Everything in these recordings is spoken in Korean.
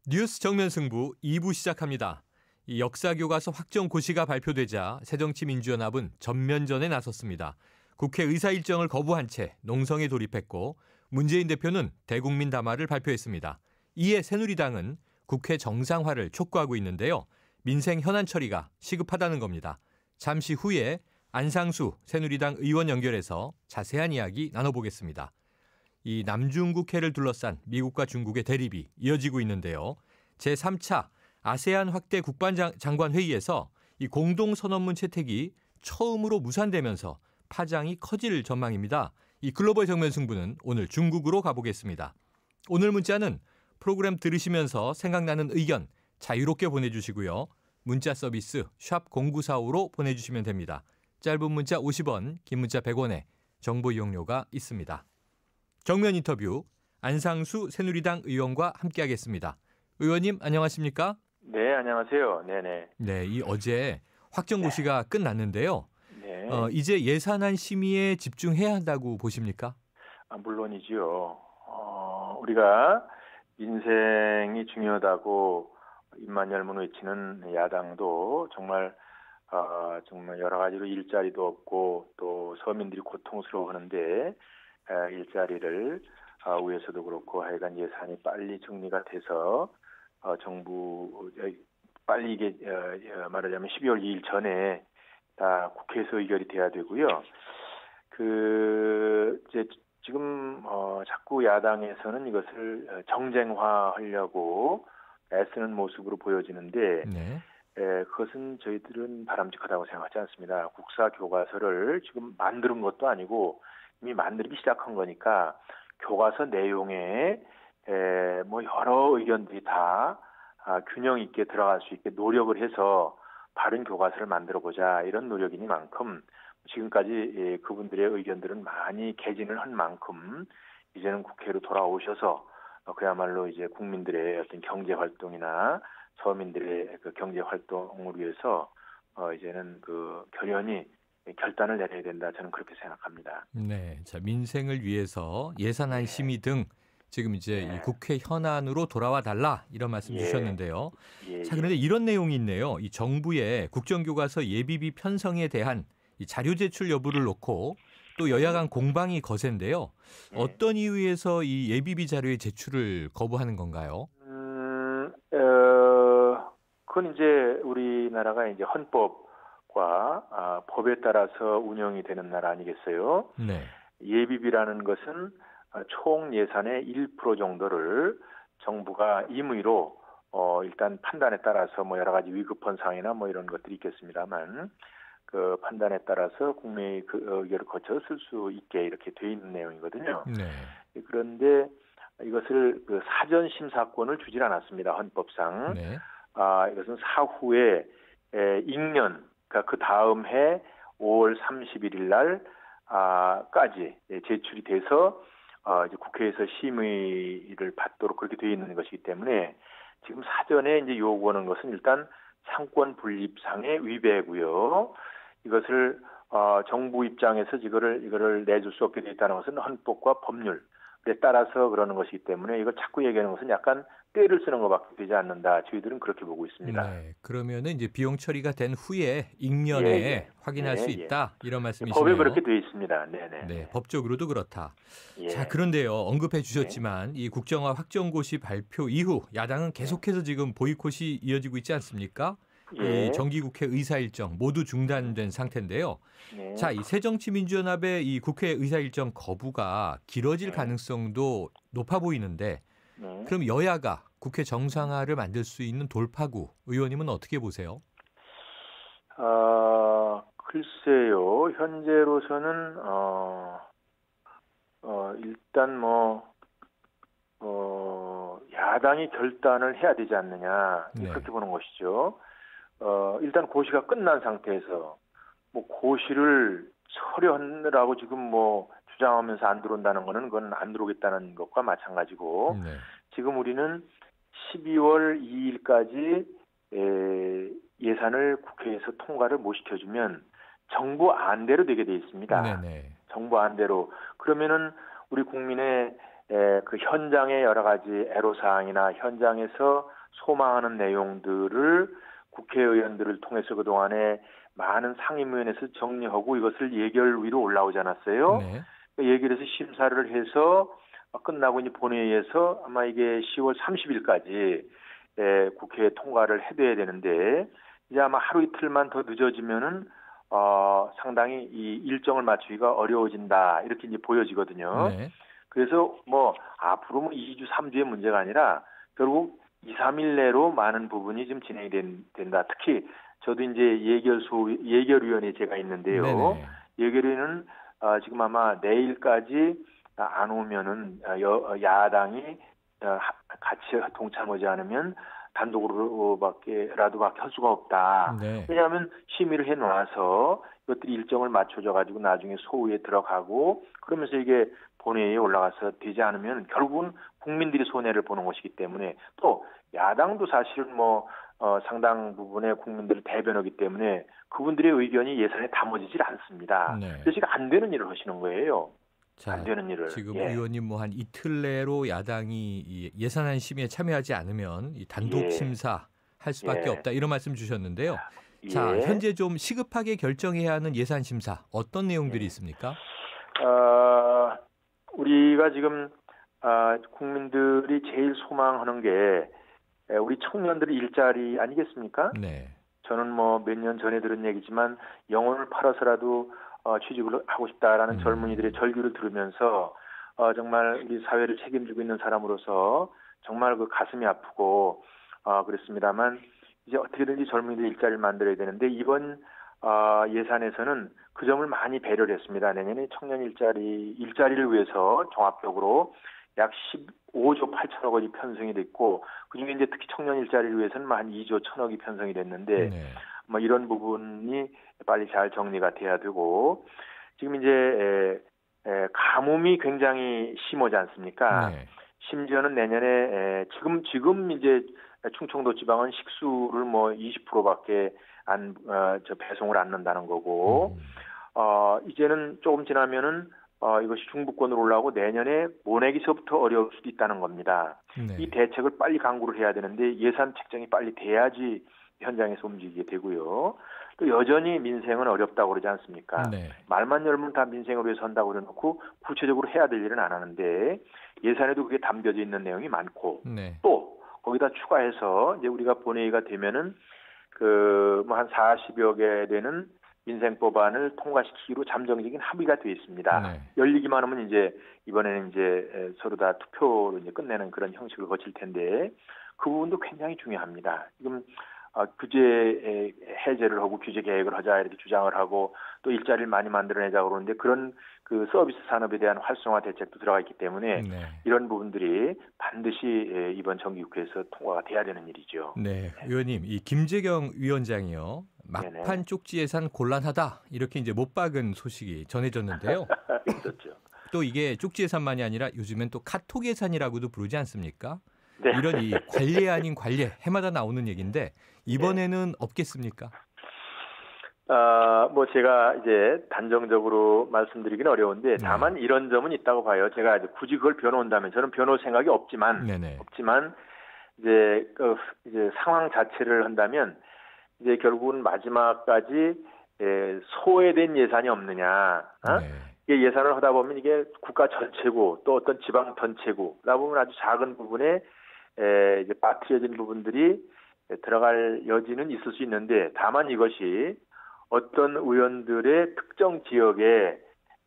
뉴스 정면 승부 2부 시작합니다. 이 역사교과서 확정 고시가 발표되자 새정치민주연합은 전면전에 나섰습니다. 국회 의사 일정을 거부한 채 농성에 돌입했고 문재인 대표는 대국민 담화를 발표했습니다. 이에 새누리당은 국회 정상화를 촉구하고 있는데요. 민생 현안 처리가 시급하다는 겁니다. 잠시 후에 안상수 새누리당 의원 연결해서 자세한 이야기 나눠보겠습니다. 이 남중국해를 둘러싼 미국과 중국의 대립이 이어지고 있는데요. 제3차 아세안 확대 국방장관 회의에서 이 공동선언문 채택이 처음으로 무산되면서 파장이 커질 전망입니다. 이 글로벌 정면 승부는 오늘 중국으로 가보겠습니다. 오늘 문자는 프로그램 들으시면서 생각나는 의견 자유롭게 보내주시고요. 문자 서비스 샵 0945로 보내주시면 됩니다. 짧은 문자 50원, 긴 문자 100원에 정보 이용료가 있습니다. 정면 인터뷰 안상수 새누리당 의원과 함께하겠습니다. 의원님 안녕하십니까? 네, 안녕하세요. 네네. 네, 이 어제 확정고시가 끝났는데요. 네. 이제 예산안 심의에 집중해야 한다고 보십니까? 물론이지요. 우리가 민생이 중요하다고 입만 열면 외치는 야당도 정말 여러 가지로 일자리도 없고 또 서민들이 고통스러워하는데 일자리를 위해서도 그렇고 하여간 예산이 빨리 정리가 돼서 정부 빨리 이게 말하자면 12월 2일 전에 다 국회에서 의결이 돼야 되고요. 이제 지금 자꾸 야당에서는 이것을 정쟁화하려고 애쓰는 모습으로 보여지는데 네. 그것은 저희들은 바람직하다고 생각하지 않습니다. 국사 교과서를 지금 만드는 것도 아니고 이미 만들기 시작한 거니까 교과서 내용에 여러 의견들이 다 균형 있게 들어갈 수 있게 노력을 해서 바른 교과서를 만들어 보자 이런 노력이니만큼 지금까지 그분들의 의견들은 많이 개진을 한 만큼 이제는 국회로 돌아오셔서 그야말로 이제 국민들의 어떤 경제 활동이나 서민들의 그 경제 활동을 위해서 이제는 결연히 결단을 내려야 된다. 저는 그렇게 생각합니다. 네, 자 민생을 위해서 예산안 심의 등 지금 이제 이 국회 현안으로 돌아와 달라 이런 말씀 주셨는데요. 자, 그런데 이런 내용이 있네요. 이 정부의 국정교과서 예비비 편성에 대한 이 자료 제출 여부를 놓고 또 여야 간 공방이 거센데요. 어떤 이유에서 이 예비비 자료의 제출을 거부하는 건가요? 그건 이제 우리나라가 이제 헌법과 법에 따라서 운영이 되는 나라 아니겠어요? 네. 예비비라는 것은 총 예산의 1% 정도를 정부가 임의로 일단 판단에 따라서 여러 가지 위급한 상황이나 이런 것들이 있겠습니다만 그 판단에 따라서 국민의 의결을 거쳐 쓸 수 있게 이렇게 돼 있는 내용이거든요. 네. 그런데 이것을 사전 심사권을 주질 않았습니다. 헌법상. 네. 이것은 사후에 익년, 그러니까 그 다음 해 5월 31일 날까지 제출이 돼서 이제 국회에서 심의를 받도록 그렇게 되어 있는 것이기 때문에 지금 사전에 이제 요구하는 것은 일단 상권 분립상의 위배고요. 이것을 정부 입장에서 이거를 내줄 수 없게 되어 있다는 것은 헌법과 법률에 따라서 그러는 것이기 때문에 이걸 자꾸 얘기하는 것은 약간 떼를 쓰는 것밖에 되지 않는다. 저희들은 그렇게 보고 있습니다. 네, 그러면은 이제 비용 처리가 된 후에 익년에 확인할 수 있다 이런 말씀이시네요. 법에 그렇게 되어 있습니다. 네네. 네, 법적으로도 그렇다. 예. 자, 그런데요, 언급해 주셨지만 이 국정화 확정고시 발표 이후 야당은 계속해서 지금 보이콧이 이어지고 있지 않습니까? 이 정기국회 의사 일정 모두 중단된 상태인데요. 네. 자, 이 새정치민주연합의 이 국회 의사 일정 거부가 길어질 가능성도 높아 보이는데, 그럼 여야가 국회 정상화를 만들 수 있는 돌파구, 의원님은 어떻게 보세요? 글쎄요. 현재로서는 일단 야당이 결단을 해야 되지 않느냐 그렇게 보는 것이죠. 일단 고시가 끝난 상태에서 고시를 처리하느라고 지금 주장하면서 안 들어온다는 거는 그건 안 들어오겠다는 것과 마찬가지고 지금 우리는 12월 2일까지 예산을 국회에서 통과를 못 시켜주면 정부 안대로 되게 돼 있습니다. 네네. 정부 안대로. 그러면은 우리 국민의 그 현장의 여러 가지 애로사항이나 현장에서 소망하는 내용들을 국회의원들을 통해서 그동안에 많은 상임위원회에서 정리하고 이것을 예결위로 올라오지 않았어요. 네. 예결에서 심사를 해서 끝나고 이제 본회의에서 아마 이게 10월 30일까지 국회에 통과를 해둬야 되는데 이제 아마 하루 이틀만 더 늦어지면은 상당히 이 일정을 맞추기가 어려워진다 이렇게 이제 보여지거든요. 네. 그래서 뭐 앞으로 뭐 2주, 3주의 문제가 아니라 결국 2, 3일 내로 많은 부분이 좀 진행이 된다. 특히 저도 이제 예결위원회 제가 있는데요. 네네. 예결위는 지금 아마 내일까지 안 오면은 야당이 같이 동참하지 않으면 단독으로라도 할 수가 없다. 네. 왜냐하면 심의를 해놔서 이것들이 일정을 맞춰져 가지고 나중에 소위에 들어가고 그러면서 이게 본회의에 올라가서 되지 않으면 결국은 국민들이 손해를 보는 것이기 때문에 또 야당도 사실은 뭐 상당 부분의 국민들을 대변하기 때문에 그분들의 의견이 예산에 담아지질 않습니다. 네. 그래서 안 되는 일을 하시는 거예요. 자, 안 되는 일을. 지금 예. 의원님 뭐 한 이틀 내로 야당이 이 예산안 심의에 참여하지 않으면 이 단독 예. 심사 할 수밖에 예. 없다 이런 말씀 주셨는데요. 예. 자, 현재 좀 시급하게 결정해야 하는 예산 심사 어떤 내용들이 있습니까? 우리가 지금 국민들이 제일 소망하는 게 우리 청년들의 일자리 아니겠습니까? 네. 저는 뭐 몇 년 전에 들은 얘기지만 영혼을 팔아서라도 취직을 하고 싶다라는 젊은이들의 절규를 들으면서 정말 우리 사회를 책임지고 있는 사람으로서 정말 그 가슴이 아프고 그랬습니다만 이제 어떻게든지 젊은이들 일자리를 만들어야 되는데 이번 예산에서는 그 점을 많이 배려를 했습니다. 내년에 청년 일자리를 위해서 종합적으로 약 15조 8천억 원이 편성이 됐고 그중에 이제 특히 청년 일자리를 위해서는 한 2조 1천억이 편성이 됐는데 네. 뭐 이런 부분이 빨리 잘 정리가 돼야 되고 지금 이제 가뭄이 굉장히 심하지 않습니까? 네. 심지어는 내년에 지금 이제 충청도 지방은 식수를 뭐 20%밖에 배송을 안 넣는다는 거고 이제는 조금 지나면은 이것이 중부권으로 올라오고 내년에 모내기서부터 어려울 수도 있다는 겁니다. 네. 이 대책을 빨리 강구를 해야 되는데 예산 책정이 빨리 돼야지 현장에서 움직이게 되고요. 또 여전히 민생은 어렵다고 그러지 않습니까? 네. 말만 열면 다 민생을 위해서 한다고 그래놓고 구체적으로 해야 될 일은 안 하는데 예산에도 그게 담겨져 있는 내용이 많고 네. 또 거기다 추가해서 이제 우리가 본회의가 되면은 그 뭐 한 40여 개 되는 민생 법안을 통과시키기로 잠정적인 합의가 되어 있습니다. 네. 열리기만 하면 이제 이번에는 이제 서로 다 투표로 이제 끝내는 그런 형식을 거칠 텐데 그 부분도 굉장히 중요합니다. 지금 규제 해제를 하고 규제 개혁을 하자 이렇게 주장을 하고 또 일자리를 많이 만들어내자 그러는데 그런 그 서비스 산업에 대한 활성화 대책도 들어가 있기 때문에 네. 이런 부분들이 반드시 이번 정기국회에서 통과가 돼야 되는 일이죠. 네. 의원님, 이 김재경 위원장이요. 막판 네네. 쪽지 예산 곤란하다. 이렇게 이제 못 박은 소식이 전해졌는데요. 있었죠. 또 이게 쪽지 예산만이 아니라 요즘엔 또 카톡 예산이라고도 부르지 않습니까? 네. 이런 이 관례 아닌 관례 해마다 나오는 얘기인데 이번에는 없겠습니까? 뭐 제가 이제 단정적으로 말씀드리기는 어려운데 다만 이런 점은 있다고 봐요. 제가 이제 굳이 그걸 변호한다면 저는 변호 생각이 없지만 네네. 이제 이제 상황 자체를 한다면 이제 결국은 마지막까지 소외된 예산이 없느냐. 네. 이게 예산을 하다 보면 이게 국가 전체고 또 어떤 지방 전체고 그러다 보면 아주 작은 부분에 이제 빠뜨려진 부분들이 들어갈 여지는 있을 수 있는데 다만 이것이 어떤 의원들의 특정 지역에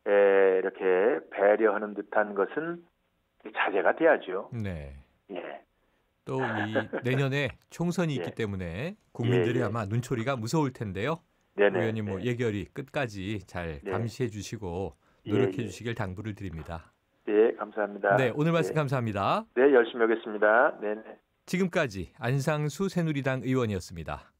이렇게 배려하는 듯한 것은 자제가 돼야죠. 네. 예. 또 이 내년에 총선이 있기 예. 때문에 국민들이 예. 아마 눈초리가 무서울 텐데요. 네네. 의원님 뭐 예결위 끝까지 잘 네. 감시해 주시고 예, 노력해 예. 주시길 당부를 드립니다. 네, 감사합니다. 네, 오늘 말씀 네. 감사합니다. 네, 열심히 하겠습니다. 네. 지금까지 안상수 새누리당 의원이었습니다.